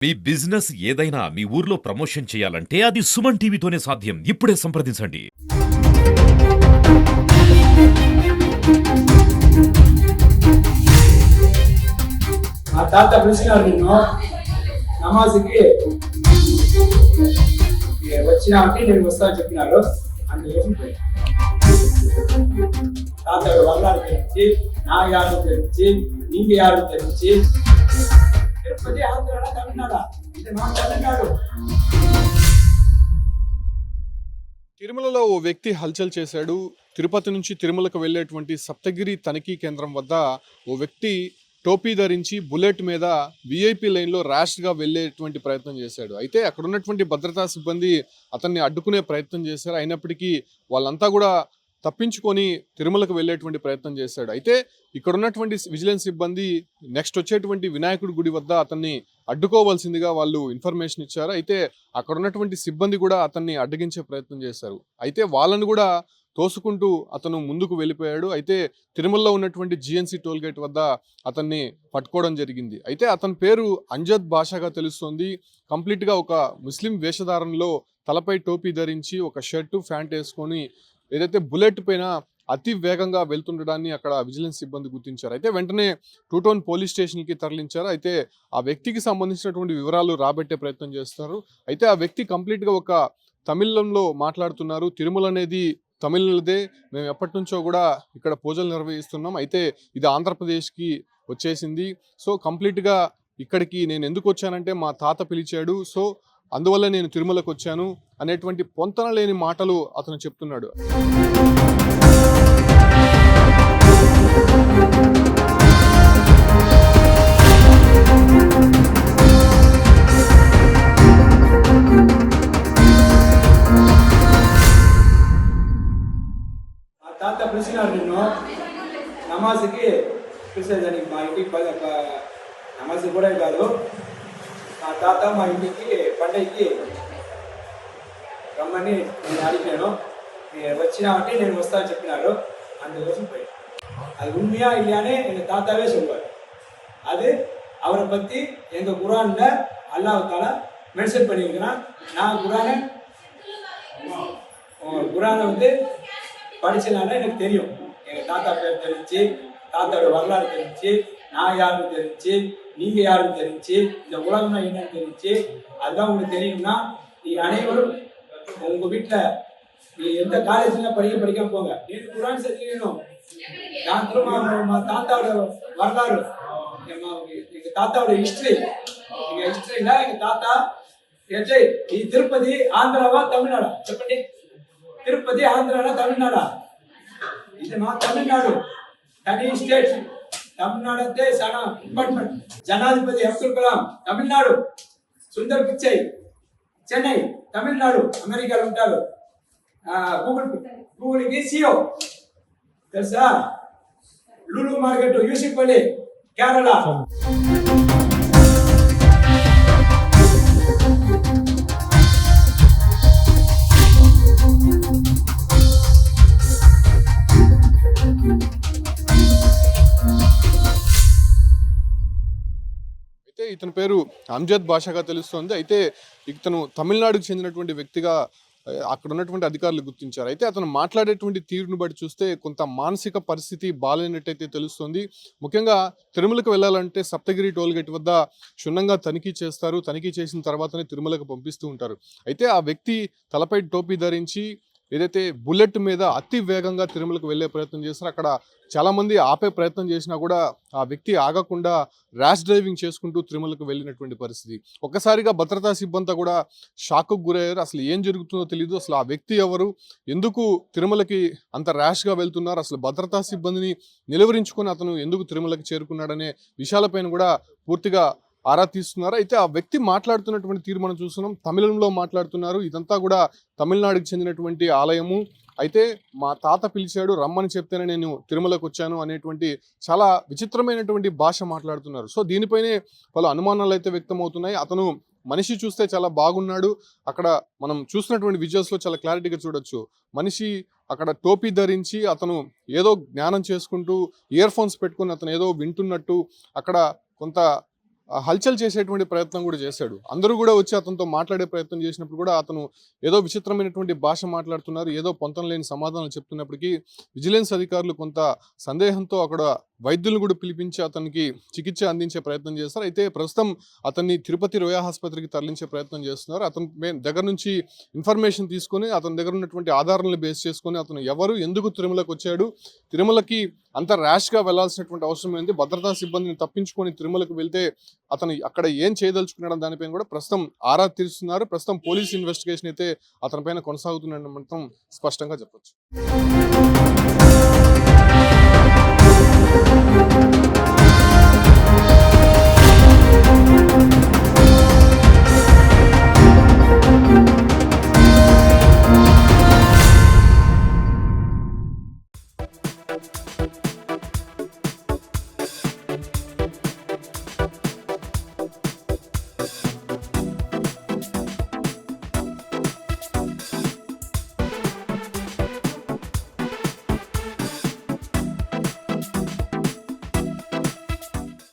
మీ business ఏదైనా మీ ఊర్లో promotion చేయాలంటే అది సుమన్ టీవీతోనే సాధ్యం. ఇప్పుడే సంప్రదించండి. మా తాత పిలిచినారు నిన్ను నమాజ్కి వచ్చినామంటే నేను వస్తాను చెప్పినారు. అందుకోసం తాత వల్లారు తెలిసి నా యారు తెలిసి నీకు యారు తెలిసి తిరుపతి ఆంధ్ర తమిళనాడు ఇది మా తమిళనాడు. తిరుమలలో ఓ వ్యక్తి హల్చల్ చేశాడు. తిరుపతి నుంచి తిరుమలకు వెళ్ళేటువంటి సప్తగిరి తనిఖీ కేంద్రం వద్ద ఓ వ్యక్తి టోపీ ధరించి బుల్లెట్ మీద విఐపి లైన్లో ర్యాష్గా వెళ్ళేటువంటి ప్రయత్నం చేశాడు. అయితే అక్కడ ఉన్నటువంటి భద్రతా సిబ్బంది అతన్ని అడ్డుకునే ప్రయత్నం చేశారు. అయినప్పటికీ వాళ్ళంతా కూడా తప్పించుకొని తిరుమలకు వెళ్ళేటువంటి ప్రయత్నం చేశాడు. అయితే ఇక్కడ ఉన్నటువంటి విజిలెన్స్ సిబ్బంది నెక్స్ట్ వచ్చేటువంటి వినాయకుడి గుడి వద్ద అతన్ని అడ్డుకోవాల్సిందిగా వాళ్ళు ఇన్ఫర్మేషన్ ఇచ్చారు. అయితే అక్కడ ఉన్నటువంటి సిబ్బంది కూడా అతన్ని అడ్డగించే ప్రయత్నం చేశారు. అయితే వాళ్ళను కూడా తోసుకుంటూ అతను ముందుకు వెళ్ళిపోయాడు. అయితే తిరుమలలో ఉన్నటువంటి జిఎన్సి టోల్గేట్ వద్ద అతన్ని పట్టుకోవడం జరిగింది. అయితే అతని పేరు అంజద్ బాషాగా తెలుస్తోంది. కంప్లీట్గా ఒక ముస్లిం వేషధారణలో తలపై టోపీ ధరించి ఒక షర్టు ప్యాంట్ వేసుకొని ఏదైతే బుల్లెట్ పైన అతి వేగంగా వెళ్తుండడాన్ని అక్కడ విజిలెన్స్ సిబ్బంది గుర్తించారు. అయితే వెంటనే టూ టౌన్ పోలీస్ స్టేషన్కి తరలించారు. అయితే ఆ వ్యక్తికి సంబంధించినటువంటి వివరాలు రాబట్టే ప్రయత్నం చేస్తారు. అయితే ఆ వ్యక్తి కంప్లీట్గా ఒక తమిళంలో మాట్లాడుతున్నారు. తిరుమల అనేది తమిళదే, మేము ఎప్పటి నుంచో కూడా ఇక్కడ పూజలు నిర్వహిస్తున్నాం. అయితే ఇది ఆంధ్రప్రదేశ్కి వచ్చేసింది. సో కంప్లీట్గా ఇక్కడికి నేను ఎందుకు వచ్చానంటే మా తాత పిలిచాడు, సో అందువల్ల నేను తిరుమలకు వచ్చాను అనేటువంటి పొంతన లేని మాటలు అతను చెప్తున్నాడు. మా తాత పిలిచినారు నిన్ను నమాజ్కి పిలిచేదానికి. మా ఇంటికి నమాజ్ కూడా కాదు, మా తాత మా ఇంటికి పండగకి రమ్మని నేను అడిగాను. వచ్చినామంటే నేను వస్తాను చెప్పినారు. అందుకోసం పోయి அது உண்மையா இல்லையானே எங்க தாத்தாவே சொல்வார். அது அவரை பத்தி எங்க குரான்ல அல்லாஹ் தஆலா மென்ஷன் பண்ணியிருக்கிறான். நான் குரானை வந்து படிச்சனால எனக்கு தெரியும். எங்க தாத்தா பேர் தெரிஞ்சு, தாத்தாவோட வரலாறு தெரிஞ்சு, நான் யாருன்னு தெரிஞ்சு, நீங்க யாருன்னு தெரிஞ்சு, இந்த உலகம்னா என்னன்னு தெரிஞ்சு. அதுதான் உங்களுக்கு தெரியும்னா நீங்க அனைவரும் உங்க வீட்டுல நீ எந்த காலேஜ்ல படிக்காம போங்க. நீங்க குரான் தெரிஞ்சுக்கணும். நான் திரும்ப தாத்தாவோட வரலாறு, எங்க தாத்தாவோட ஹிஸ்டரி, எங்க ஹிஸ்டரியில எங்க தாத்தா ఈ తిరుపతి ఆంధ్రావా తమిళనాడా చెప్పండి. తిరుపతి ఆంధ్రానా తమిళనాడా? ఇది మా తమిళనాడు తని స్టేట్. తమిళనాడు అంటే చాలా ఇంపార్టెంట్. జనాధిపతి అబ్దుల్ కలాం తమిళనాడు, సుందర్ పిచ్చై చెన్నై తమిళనాడు, అమెరికాలో ఉంటారు. గూగుల్కి సిఓ తెలుసా? లూలు మార్కెట్ యూసిపల్లి కేరళ. అయితే ఇతని పేరు అంజద్ బాషాగా తెలుస్తోంది. అయితే ఇతను తమిళనాడుకు చెందినటువంటి వ్యక్తిగా అక్కడ ఉన్నటువంటి అధికారులు గుర్తించారు. అయితే అతను మాట్లాడేటువంటి తీరును బట్టి చూస్తే కొంత మానసిక పరిస్థితి బాలేనట్టయితే తెలుస్తుంది. ముఖ్యంగా తిరుమలకు వెళ్ళాలంటే సప్తగిరి టోల్గేట్ వద్ద క్షుణ్ణంగా తనిఖీ చేస్తారు. తనిఖీ చేసిన తర్వాతనే తిరుమలకు పంపిస్తూ ఉంటారు. అయితే ఆ వ్యక్తి తలపై టోపీ ధరించి ఏదైతే బుల్లెట్ మీద అతి వేగంగా తిరుమలకు వెళ్ళే ప్రయత్నం చేస్తారో అక్కడ చాలామంది ఆపే ప్రయత్నం చేసినా కూడా ఆ వ్యక్తి ఆగకుండా ర్యాష్ డ్రైవింగ్ చేసుకుంటూ తిరుమలకు వెళ్ళినటువంటి పరిస్థితి. ఒక్కసారిగా భద్రతా సిబ్బంది కూడా షాక్కు గురయ్యారు. అసలు ఏం జరుగుతుందో తెలియదు. అసలు ఆ వ్యక్తి ఎవరు, ఎందుకు తిరుమలకి అంత ర్యాష్గా వెళ్తున్నారు, అసలు భద్రతా సిబ్బందిని నిలువరించుకొని అతను ఎందుకు తిరుమలకి చేరుకున్నాడనే విషయాలపైన కూడా పూర్తిగా ఆరా తీస్తున్నారు. అయితే ఆ వ్యక్తి మాట్లాడుతున్నటువంటి తీరు మనం చూస్తున్నాం. తమిళంలో మాట్లాడుతున్నారు. ఇదంతా కూడా తమిళనాడుకి చెందినటువంటి ఆలయము. అయితే మా తాత పిలిచాడు, రమ్మని చెప్తేనే నేను తిరుమలకు వచ్చాను అనేటువంటి చాలా విచిత్రమైనటువంటి భాష మాట్లాడుతున్నారు. సో దీనిపైనే పలు అనుమానాలు అయితే వ్యక్తమవుతున్నాయి. అతను మనిషి చూస్తే చాలా బాగున్నాడు. అక్కడ మనం చూసినటువంటి విజువల్స్లో చాలా క్లారిటీగా చూడొచ్చు. మనిషి అక్కడ టోపీ ధరించి అతను ఏదో జ్ఞానం చేసుకుంటూ ఇయర్ ఫోన్స్ పెట్టుకుని అతను ఏదో వింటున్నట్టు అక్కడ కొంత హల్చల్ చేసేటువంటి ప్రయత్నం కూడా చేశాడు. అందరూ కూడా వచ్చి అతనితో మాట్లాడే ప్రయత్నం చేసినప్పుడు కూడా అతను ఏదో విచిత్రమైనటువంటి భాష మాట్లాడుతున్నారు, ఏదో పొంతం లేని సమాధానం చెప్తున్నప్పటికీ విజిలెన్స్ అధికారులు కొంత సందేహంతో అక్కడ వైద్యులను కూడా పిలిపించి అతనికి చికిత్స అందించే ప్రయత్నం చేస్తారు. అయితే ప్రస్తుతం అతన్ని తిరుపతి రోయా ఆసుపత్రికి తరలించే ప్రయత్నం చేస్తున్నారు. అతని దగ్గర నుంచి ఇన్ఫర్మేషన్ తీసుకొని అతని దగ్గర ఉన్నటువంటి ఆధారాలను బేస్ చేసుకొని అతను ఎవరు, ఎందుకు తిరుమలకు వచ్చాడు, తిరుమలకి అంత ర్యాష్గా వెళ్లాల్సినటువంటి అవసరం ఏంది, భద్రతా సిబ్బందిని తప్పించుకొని తిరుమలకు వెళ్తే అతను అక్కడ ఏం చేయదలుచుకున్నాడు దానిపైన కూడా ప్రస్తుతం ఆరా తీరుస్తున్నారు. ప్రస్తుతం పోలీస్ ఇన్వెస్టిగేషన్ అయితే అతని పైన కొనసాగుతుందని మాత్రం స్పష్టంగా చెప్పొచ్చు.